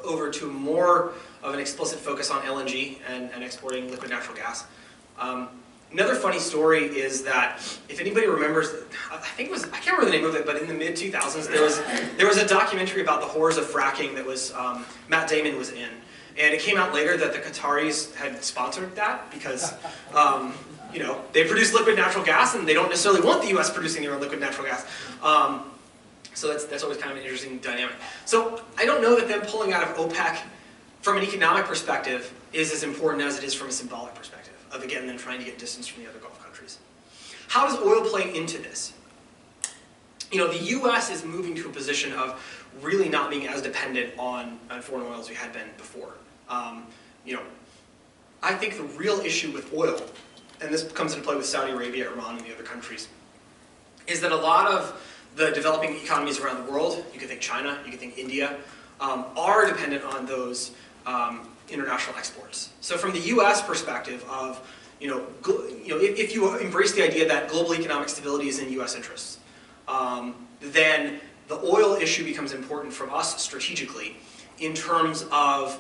over to more of an explicit focus on LNG and exporting liquid natural gas. Another funny story is that, if anybody remembers, I think it was, I can't remember the name of it, but in the mid-2000s there was a documentary about the horrors of fracking that was, Matt Damon was in. And it came out later that the Qataris had sponsored that because, you know, they produce liquid natural gas and they don't necessarily want the US producing their own liquid natural gas. So that's always kind of an interesting dynamic. So I don't know that them pulling out of OPEC from an economic perspective is as important as it is from a symbolic perspective of, again, them trying to get distance from the other Gulf countries. How does oil play into this? You know, the US is moving to a position of really not being as dependent on foreign oil as we had been before. You know, I think the real issue with oil, and this comes into play with Saudi Arabia, Iran, and the other countries, is that a lot of the developing economies around the world, you could think China, you could think India, are dependent on those international exports. So from the US perspective of, if you embrace the idea that global economic stability is in US interests, then the oil issue becomes important from us strategically in terms of,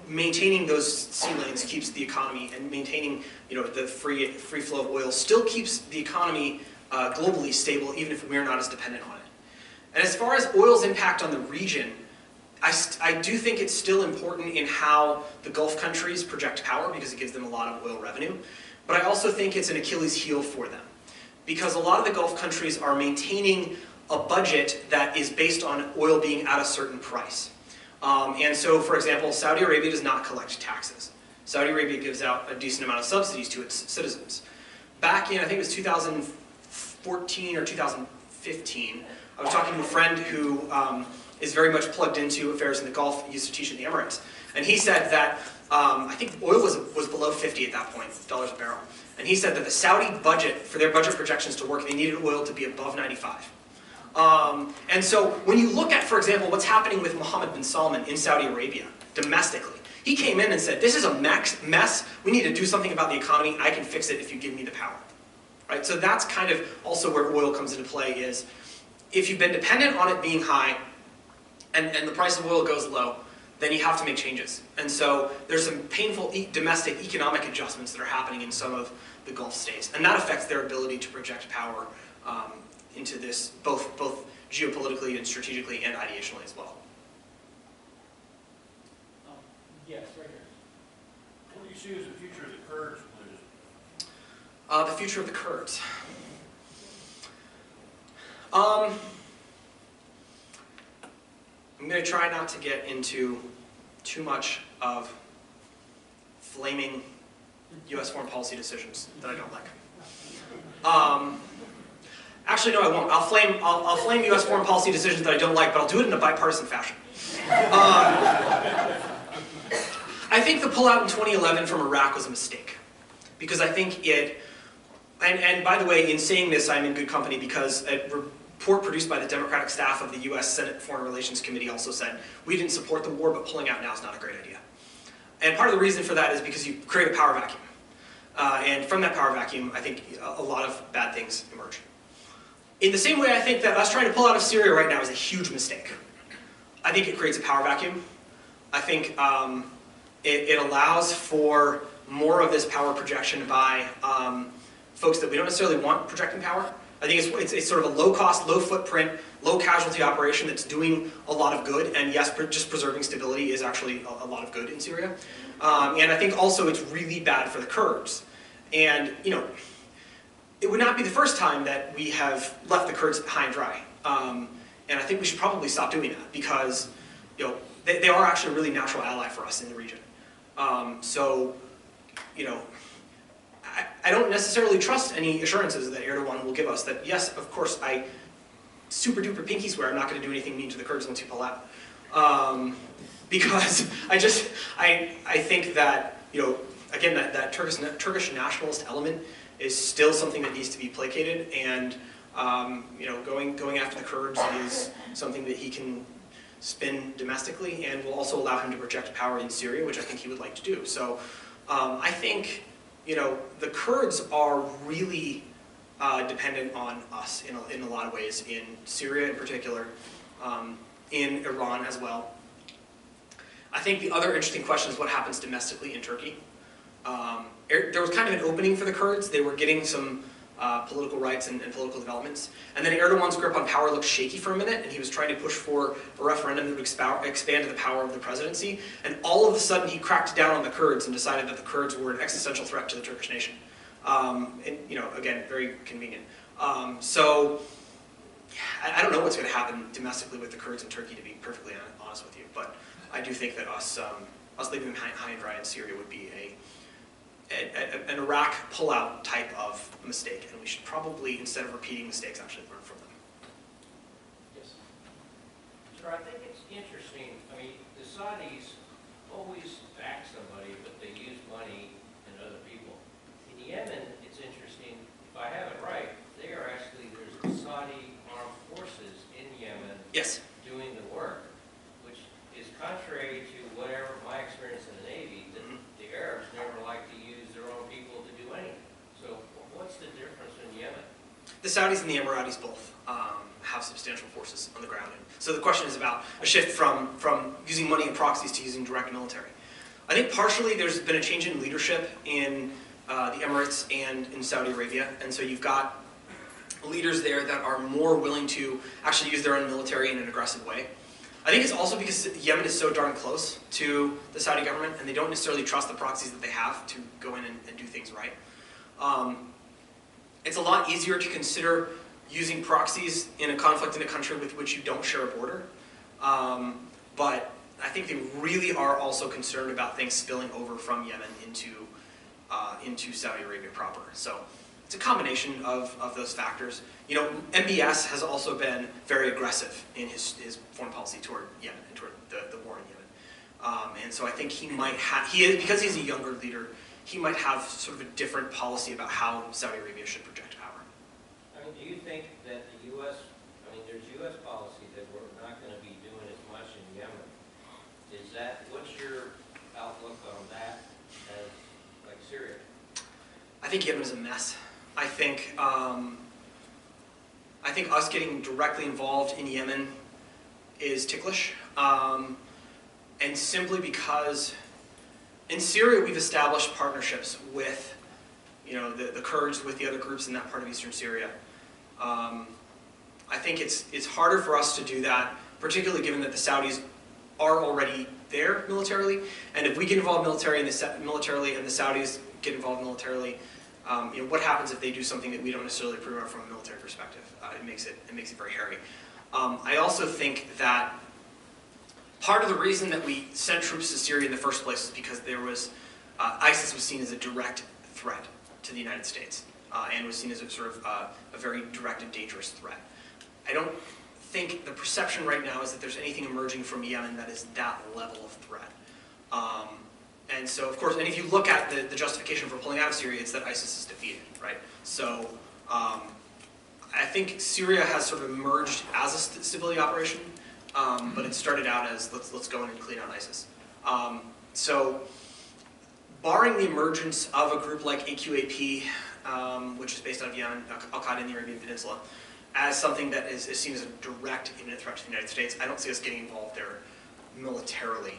maintaining those sea lanes keeps the economy, and maintaining, the free flow of oil still keeps the economy globally stable, even if we're not as dependent on it. And as far as oil's impact on the region, I do think it's still important in how the Gulf countries project power because it gives them a lot of oil revenue. But I also think it's an Achilles heel for them because a lot of the Gulf countries are maintaining a budget that is based on oil being at a certain price. And so, for example, Saudi Arabia does not collect taxes. Saudi Arabia gives out a decent amount of subsidies to its citizens. Back in, I think it was 2014 or 2015, I was talking to a friend who is very much plugged into affairs in the Gulf. He used to teach in the Emirates. And he said that, I think oil was below 50 at that point, dollars a barrel. And he said that the Saudi budget, for their budget projections to work, they needed oil to be above 95. And so when you look at, for example, what's happening with Mohammed bin Salman in Saudi Arabia, domestically, he came in and said, this is a mess, we need to do something about the economy, I can fix it if you give me the power. Right? So that's kind of also where oil comes into play is, if you've been dependent on it being high, and the price of oil goes low, then you have to make changes. And so there's some painful domestic economic adjustments that are happening in some of the Gulf states. And that affects their ability to project power into this, both geopolitically and strategically and ideationally as well. Yes, right here. What do you see as the future of the Kurds, please? The future of the Kurds. I'm going to try not to get into too much of flaming U.S. foreign policy decisions that I don't like. Actually, no, I won't. I'll flame U.S. foreign policy decisions that I don't like, but I'll do it in a bipartisan fashion. I think the pullout in 2011 from Iraq was a mistake, because I think it, and by the way, in saying this, I'm in good company because a report produced by the Democratic staff of the U.S. Senate Foreign Relations Committee also said, we didn't support the war, but pulling out now is not a great idea. And part of the reason for that is because you create a power vacuum. And from that power vacuum, I think a lot of bad things emerge. In the same way, I think that us trying to pull out of Syria right now is a huge mistake. I think it creates a power vacuum. I think it allows for more of this power projection by folks that we don't necessarily want projecting power. I think it's sort of a low-cost, low-footprint, low-casualty operation that's doing a lot of good, and yes, just preserving stability is actually a lot of good in Syria. And I think also it's really bad for the Kurds. And, it would not be the first time that we have left the Kurds high and dry. And I think we should probably stop doing that because, they are actually a really natural ally for us in the region. I don't necessarily trust any assurances that Erdogan will give us that, yes, of course, I super duper pinky swear I'm not going to do anything mean to the Kurds once you pull out. Because I think that, again, that Turkish nationalist element is still something that needs to be placated, and going after the Kurds is something that he can spin domestically and will also allow him to project power in Syria, which I think he would like to do. So I think the Kurds are really dependent on us in a lot of ways, in Syria in particular, in Iran as well. I think the other interesting question is what happens domestically in Turkey. There was kind of an opening for the Kurds. They were getting some political rights and political developments. And then Erdogan's grip on power looked shaky for a minute, and he was trying to push for a referendum that would expand the power of the presidency. And all of a sudden, he cracked down on the Kurds and decided that the Kurds were an existential threat to the Turkish nation. And, you know, again, very convenient. So I don't know what's going to happen domestically with the Kurds in Turkey, to be perfectly honest with you. But I do think that us leaving them high and dry in Syria would be an Iraq pullout type of mistake, and we should probably, instead of repeating mistakes, actually learn from them. Yes. Sir, I think it's interesting. I mean, the Saudis always back somebody, but they use money and other people. In Yemen, it's interesting. If I have it right, they are actually, there's Saudi armed forces in Yemen Yes. doing the work, which is contrary to whatever my experience in the Navy, that the Arabs never like to use their own people to do anything. So what's the difference in Yemen? The Saudis and the Emirates both have substantial forces on the ground. So the question is about a shift from using money and proxies to using direct military. I think partially there's been a change in leadership in the Emirates and in Saudi Arabia, and so you've got leaders there that are more willing to actually use their own military in an aggressive way. I think it's also because Yemen is so darn close to the Saudi government, and they don't necessarily trust the proxies that they have to go in and do things right. It's a lot easier to consider using proxies in a conflict in a country with which you don't share a border. But I think they really are also concerned about things spilling over from Yemen into Saudi Arabia proper. So it's a combination of those factors. You know, MBS has also been very aggressive in his foreign policy toward Yemen and toward the war in Yemen. And so I think he might have, because he's a younger leader, he might have sort of a different policy about how Saudi Arabia should project power. I mean, do you think that the U.S., I mean, there's U.S. policy that we're not going to be doing as much in Yemen. Is that, what's your outlook on that as, like, Syria? I think Yemen is a mess. I think us getting directly involved in Yemen is ticklish, and simply because in Syria we've established partnerships with, you know, the Kurds, with the other groups in that part of eastern Syria. I think it's harder for us to do that, particularly given that the Saudis are already there militarily, and if we get involved militarily and the Saudis get involved militarily, you know, what happens if they do something that we don't necessarily approve of from a military perspective? It makes it very hairy. I also think that part of the reason that we sent troops to Syria in the first place is because there was ISIS was seen as a direct threat to the United States and was seen as a sort of a very direct and dangerous threat. I don't think the perception right now is that there's anything emerging from Yemen that is that level of threat. And so, of course, and if you look at the justification for pulling out of Syria, it's that ISIS is defeated, right? So I think Syria has sort of emerged as a stability operation, but it started out as let's go in and clean out ISIS. So barring the emergence of a group like AQAP, which is based out of Yemen, Al-Qaeda in the Arabian Peninsula, as something that is seen as a direct imminent threat to the United States, I don't see us getting involved there militarily.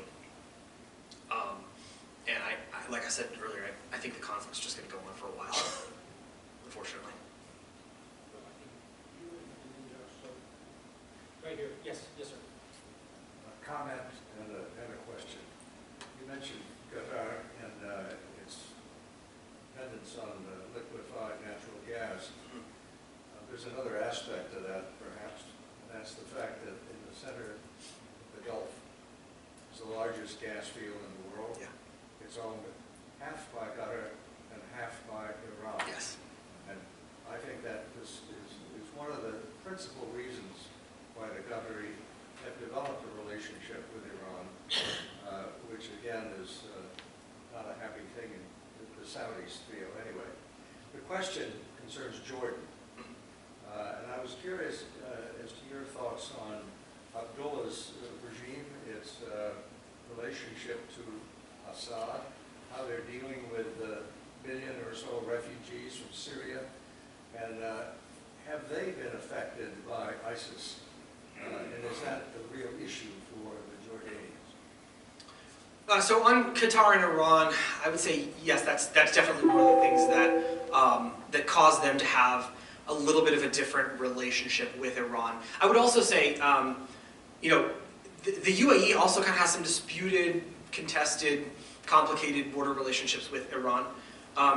And like I said earlier, I think the conflict's just going to go on for a while, unfortunately. Right here. Yes, yes, sir. A comment and a question. You mentioned Qatar and its dependence on liquefied natural gas. There's another aspect to that, perhaps, and that's the fact that in the center of the Gulf is the largest gas field in the world. Yeah. It's owned half by Qatar and half by Iran. Yes. And I think that this is one of the principal reasons why the Qatari have developed a relationship with Iran, which again is not a happy thing in the Saudis feel anyway. The question concerns Jordan. And I was curious as to your thoughts on Abdullah's regime, its relationship to Assad, how they're dealing with the million or so refugees from Syria, and have they been affected by ISIS? And is that a real issue for the Jordanians? So on Qatar and Iran, I would say yes, that's definitely one of the things that caused them to have a little bit of a different relationship with Iran. I would also say, you know, the UAE also kind of has some disputed, contested, complicated border relationships with Iran.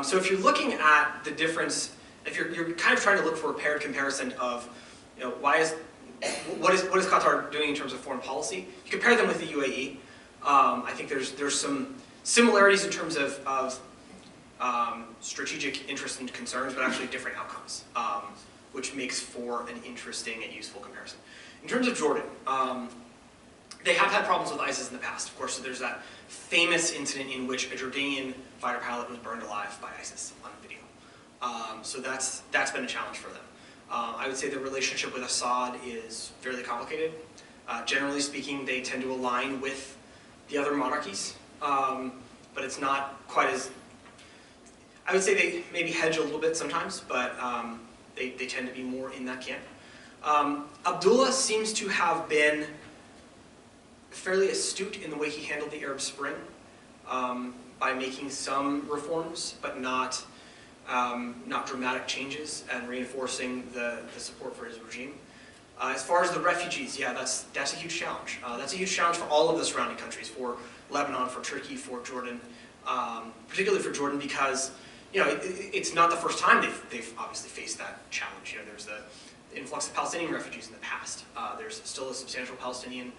So if you're looking at the difference, if you're kind of trying to look for a paired comparison of, you know, what is Qatar doing in terms of foreign policy, you compare them with the UAE. I think there's some similarities in terms of strategic interests and concerns, but actually different outcomes, which makes for an interesting and useful comparison. In terms of Jordan, they have had problems with ISIS in the past, of course. So there's that famous incident in which a Jordanian fighter pilot was burned alive by ISIS on video. So that's been a challenge for them. I would say the relationship with Assad is fairly complicated. Generally speaking, they tend to align with the other monarchies, but it's not quite as, I would say they maybe hedge a little bit sometimes, but they tend to be more in that camp. Abdullah seems to have been fairly astute in the way he handled the Arab Spring by making some reforms, but not dramatic changes, and reinforcing the support for his regime. As far as the refugees, yeah, that's a huge challenge. That's a huge challenge for all of the surrounding countries, for Lebanon, for Turkey, for Jordan, particularly for Jordan, because you know it's not the first time they've obviously faced that challenge. You know, there's the influx of Palestinian refugees in the past. There's still a substantial Palestinian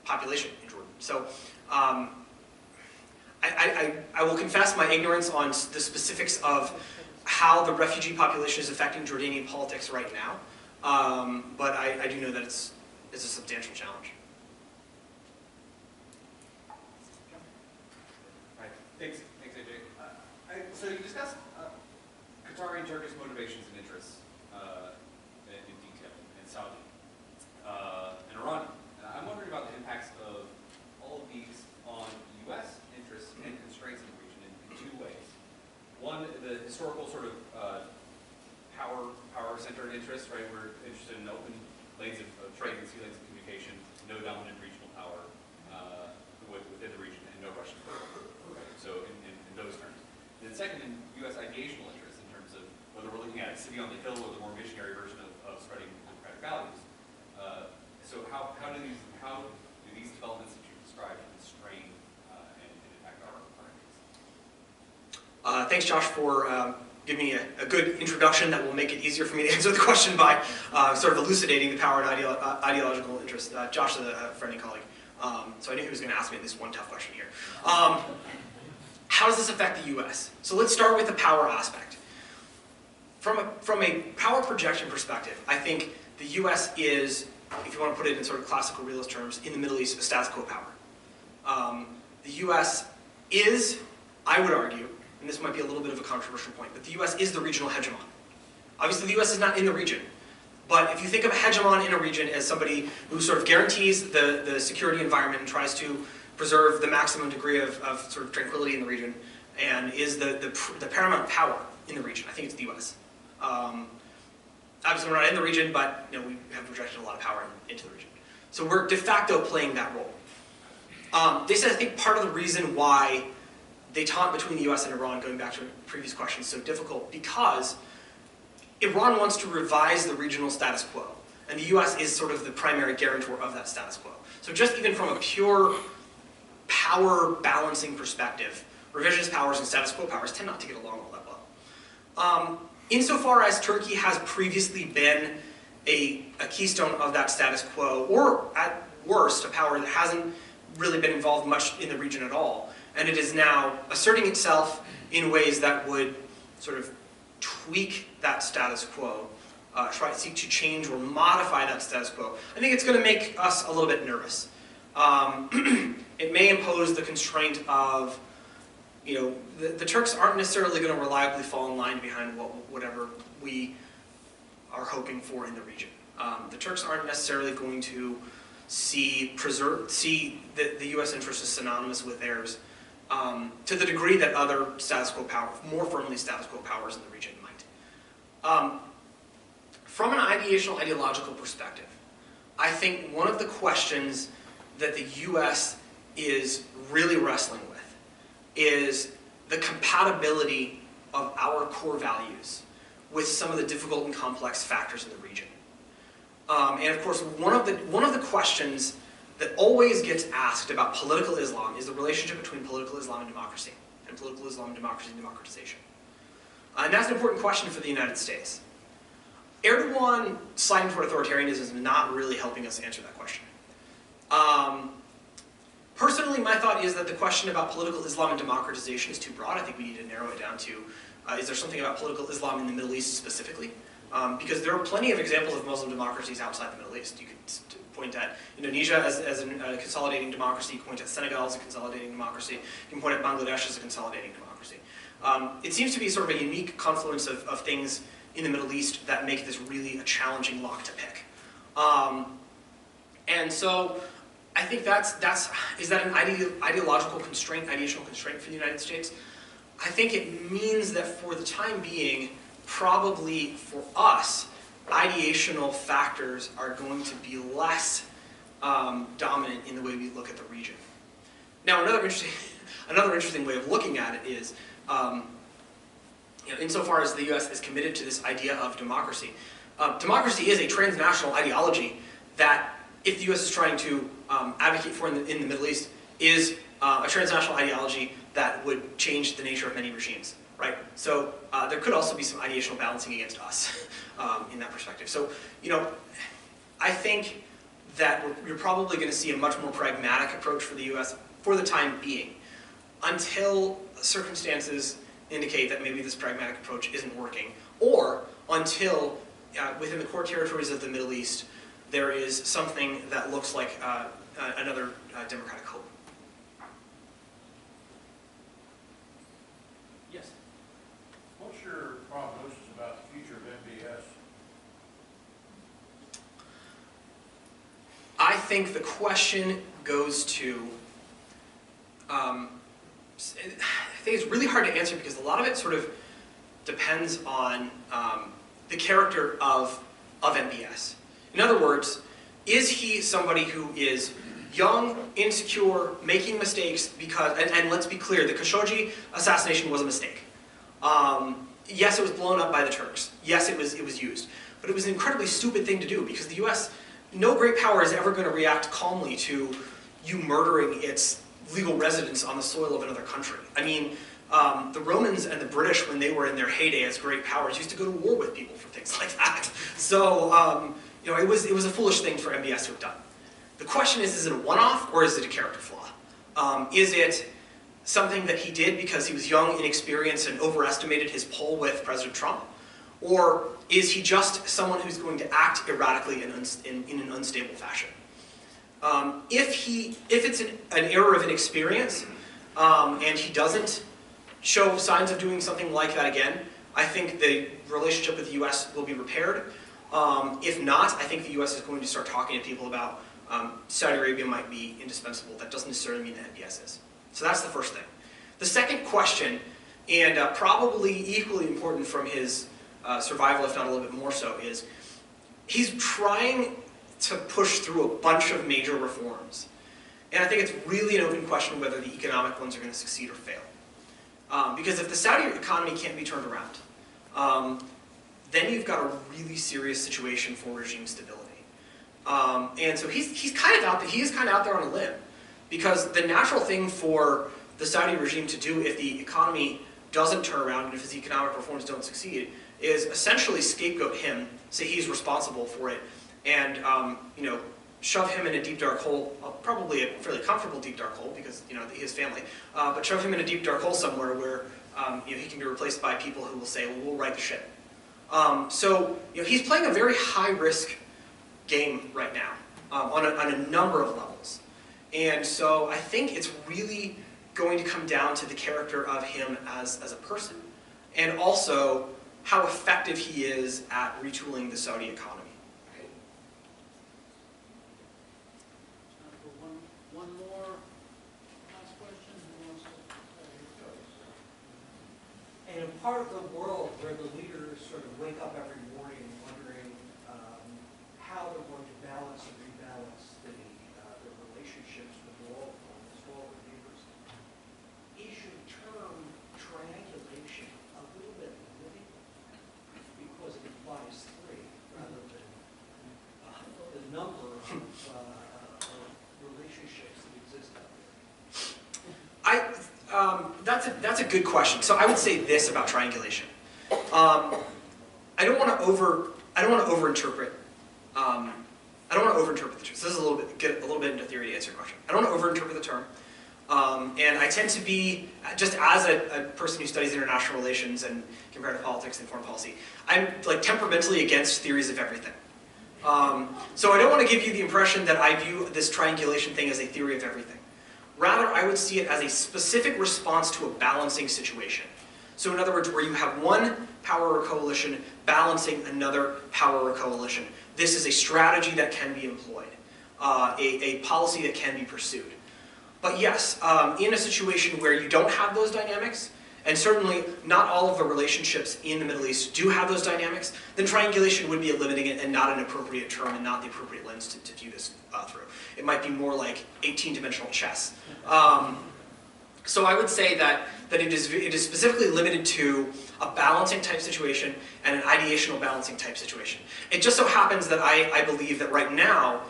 population in Jordan. So I will confess my ignorance on the specifics of how the refugee population is affecting Jordanian politics right now. But I do know that it's a substantial challenge. Right. Thanks, AJ. So you discussed Qatari and Turkish motivations and interests in detail, and Saudi and Iran. I'm wondering about the impacts of all of these on U.S. interests and constraints in the region in two ways. One, the historical sort of power-centered interest, right? We're interested in open lanes of trade and sea lanes of communication, no dominant regional power within the region, and no Russian power. Right? So in those terms. And then second, in U.S. ideational interests in terms of whether we're looking at a city on the hill or the more missionary version of spreading democratic values. So how do these developments that you described constrain and impact our interests? Thanks, Josh, for give me a good introduction that will make it easier for me to answer the question by sort of elucidating the power and ideological interest. Josh is a friend and colleague, so I knew he was going to ask me at least one tough question here. How does this affect the U.S.? So let's start with the power aspect. From a power projection perspective, I think the U.S. is, if you want to put it in sort of classical realist terms, in the Middle East, a status quo power. The U.S. is, I would argue, and this might be a little bit of a controversial point, but the U.S. is the regional hegemon. Obviously, the U.S. is not in the region, but if you think of a hegemon in a region as somebody who sort of guarantees the security environment and tries to preserve the maximum degree of sort of tranquility in the region, and is the paramount power in the region, I think it's the U.S. Obviously, we're not in the region, but you know, we have projected a lot of power into the region. So we're de facto playing that role. They said, I think part of the reason why détente between the US and Iran, going back to a previous question, is so difficult because Iran wants to revise the regional status quo, and the US is sort of the primary guarantor of that status quo. So just even from a pure power balancing perspective, revisionist powers and status quo powers tend not to get along all that well. Insofar as Turkey has previously been a keystone of that status quo, or at worst, a power that hasn't really been involved much in the region at all, and it is now asserting itself in ways that would sort of tweak that status quo, seek to change or modify that status quo, I think it's going to make us a little bit nervous. It may impose the constraint of, you know, the Turks aren't necessarily going to reliably fall in line behind whatever we are hoping for in the region. The Turks aren't necessarily going to see the U.S. interest as synonymous with theirs to the degree that other status quo powers, more firmly status quo powers in the region might. From an ideological perspective, I think one of the questions that the U.S. is really wrestling with is the compatibility of our core values with some of the difficult and complex factors in the region. And of course, one of the questions that always gets asked about political Islam is the relationship between political Islam and democracy, and political Islam and democracy and democratization. And that's an important question for the United States. Erdogan sliding toward authoritarianism is not really helping us answer that question. Personally, my thought is that the question about political Islam and democratization is too broad. I think we need to narrow it down to, is there something about political Islam in the Middle East specifically? Because there are plenty of examples of Muslim democracies outside the Middle East. You could point at Indonesia as a consolidating democracy, you can point at Senegal as a consolidating democracy, you can point at Bangladesh as a consolidating democracy. It seems to be sort of a unique confluence of things in the Middle East that make this really a challenging lock to pick. And so I think is that an ideological constraint, ideational constraint for the United States? I think it means that for the time being, probably for us, ideational factors are going to be less dominant in the way we look at the region. Now, another interesting way of looking at it is, insofar as the U.S. is committed to this idea of democracy, democracy is a transnational ideology that, if the U.S. is trying to advocate for in the Middle East, is a transnational ideology that would change the nature of many regimes, right? So there could also be some ideational balancing against us in that perspective. So, I think that you're probably going to see a much more pragmatic approach for the U.S. for the time being, until circumstances indicate that maybe this pragmatic approach isn't working, or until within the core territories of the Middle East, there is something that looks like another democratic hope. Yes. What's your prognosis about the future of MBS? I think the question goes to, I think it's really hard to answer because a lot of it sort of depends on the character of MBS. In other words, is he somebody who is young, insecure, making mistakes because, and let's be clear, the Khashoggi assassination was a mistake. Yes, it was blown up by the Turks. Yes, it was used. But it was an incredibly stupid thing to do because the US, no great power is ever going to react calmly to you murdering its legal residents on the soil of another country. I mean, the Romans and the British, when they were in their heyday as great powers, used to go to war with people for things like that. So, it was a foolish thing for MBS to have done. The question is it a one-off or is it a character flaw? Is it something that he did because he was young, inexperienced, and overestimated his pull with President Trump? Or is he just someone who's going to act erratically in an unstable fashion? If it's an error of inexperience, and he doesn't show signs of doing something like that again, I think the relationship with the US will be repaired. If not, I think the US is going to start talking to people about Saudi Arabia might be indispensable. That doesn't necessarily mean that MBS is. So that's the first thing. The second question, and probably equally important from his survival, if not a little bit more so, is he's trying to push through a bunch of major reforms. And I think it's really an open question whether the economic ones are going to succeed or fail. Because if the Saudi economy can't be turned around, then you've got a really serious situation for regime stability. And so he's kind of out there, he is kind of out there on a limb. Because the natural thing for the Saudi regime to do if the economy doesn't turn around and if his economic reforms don't succeed is essentially scapegoat him, say he's responsible for it, and shove him in a deep dark hole, probably a fairly comfortable deep dark hole because his family, but shove him in a deep dark hole somewhere where he can be replaced by people who will say, well, we'll right the ship. So he's playing a very high risk game right now on a number of levels. And so I think it's really going to come down to the character of him as a person, and also how effective he is at retooling the Saudi economy. Time for one more last question. Who wants to? And in part of the world where the leaders sort of wake up every morning wondering how they're going to balance and rebalance the relationships with the world, as relationships that exist out there? That's a good question. So I would say this about triangulation. I don't want to overinterpret. I don't want to overinterpret the term. So this is get a little bit into theory to answer your question. I don't want to overinterpret the term. And I tend to be, just as a person who studies international relations and comparative politics and foreign policy, I'm like temperamentally against theories of everything. So I don't want to give you the impression that I view this triangulation thing as a theory of everything. Rather, I would see it as a specific response to a balancing situation. So in other words, where you have one power or coalition balancing another power or coalition. This is a strategy that can be employed, a policy that can be pursued. But yes, in a situation where you don't have those dynamics, and certainly not all of the relationships in the Middle East do have those dynamics, then triangulation would be a limiting and not an appropriate term and not the appropriate lens to view this through. It might be more like 18-dimensional chess. So I would say that it is specifically limited to a balancing type situation and an ideational balancing type situation. It just so happens that I believe that right now,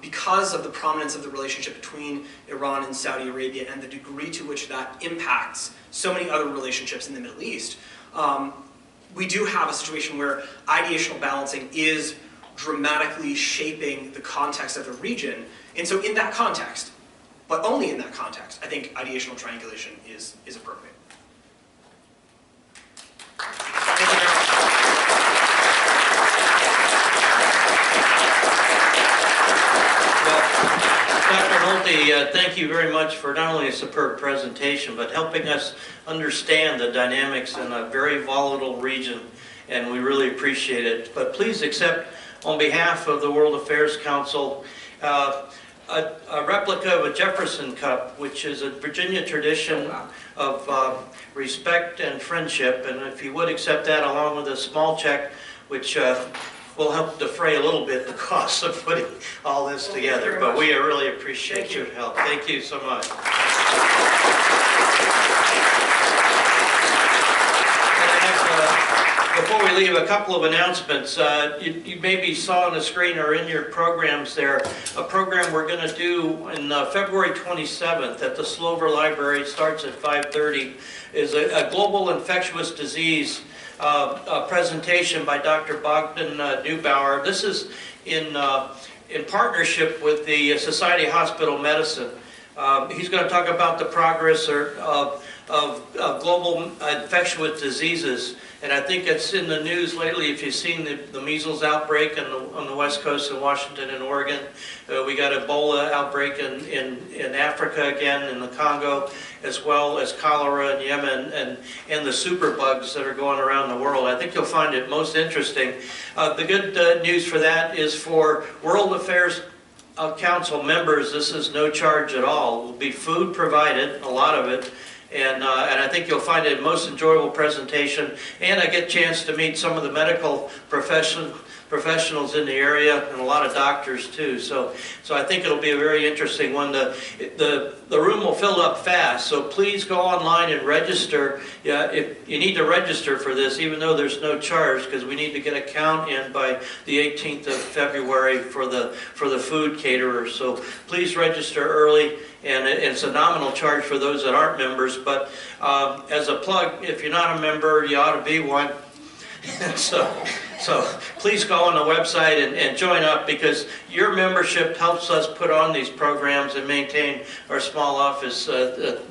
because of the prominence of the relationship between Iran and Saudi Arabia and the degree to which that impacts so many other relationships in the Middle East, we do have a situation where ideational balancing is dramatically shaping the context of the region. And so in that context, but only in that context, I think ideational triangulation is appropriate. Thank you very much. Dr. Nolte, thank you very much for not only a superb presentation, but helping us understand the dynamics in a very volatile region, and we really appreciate it. But please accept, on behalf of the World Affairs Council, a replica of a Jefferson Cup, which is a Virginia tradition of respect and friendship, and if you would accept that along with a small check, which will help defray a little bit the cost of putting all this together. But we really appreciate your help. Thank you so much. Before we leave, a couple of announcements. You maybe saw on the screen or in your programs there, a program we're going to do on February 27th at the Slover Library. It starts at 5:30. Is a global infectious disease a presentation by Dr. Bogdan Neubauer. This is in partnership with the Society of Hospital Medicine. He's going to talk about the progress of global infectious diseases. And I think it's in the news lately, if you've seen the measles outbreak on the west coast of Washington and Oregon. We got Ebola outbreak in Africa again, in the Congo, as well as cholera in Yemen, and the superbugs that are going around the world. I think you'll find it most interesting. The good news for that is for World Affairs Council members, this is no charge at all. Will be food provided, a lot of it. And I think you'll find it a most enjoyable presentation. And I get a chance to meet some of the medical professionals in the area and a lot of doctors too. So I think it'll be a very interesting one. The room will fill up fast, so please go online and register. Yeah, if you need to register for this, even though there's no charge, because we need to get a count in by the 18th of February for the food caterer. So please register early. And it's a nominal charge for those that aren't members, but as a plug, if you're not a member, you ought to be one. so please go on the website and join up, because your membership helps us put on these programs and maintain our small office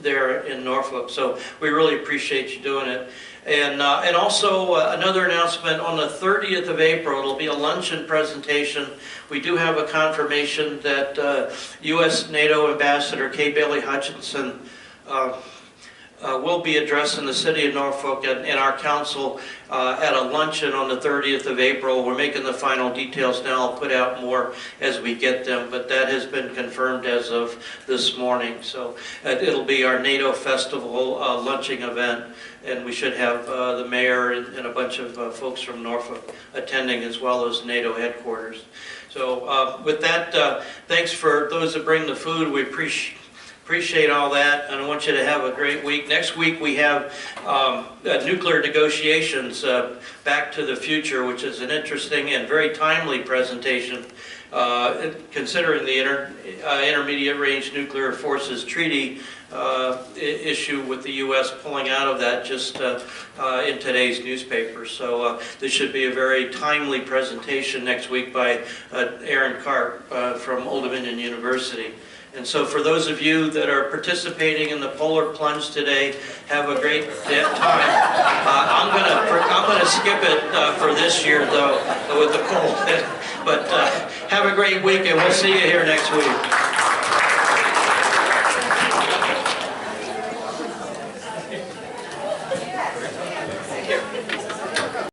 there in Norfolk. So we really appreciate you doing it. And also another announcement, on the 30th of April, it'll be a luncheon presentation. We do have a confirmation that U.S. NATO Ambassador Kay Bailey Hutchinson will be addressing the city of Norfolk and our council at a luncheon on the 30th of April. We're making the final details now. I'll put out more as we get them, but that has been confirmed as of this morning. So it'll be our NATO Festival lunching event, and we should have the mayor and a bunch of folks from Norfolk attending, as well as NATO headquarters. So with that, thanks for those that bring the food. We appreciate all that, and I want you to have a great week. Next week we have nuclear negotiations, Back to the Future, which is an interesting and very timely presentation, considering the Intermediate Range Nuclear Forces Treaty issue with the U.S. pulling out of that just in today's newspaper. So this should be a very timely presentation next week by Aaron Karp from Old Dominion University. And so for those of you that are participating in the polar plunge today, have a great time. I'm gonna skip it for this year though with the cold. But have a great week and we'll see you here next week.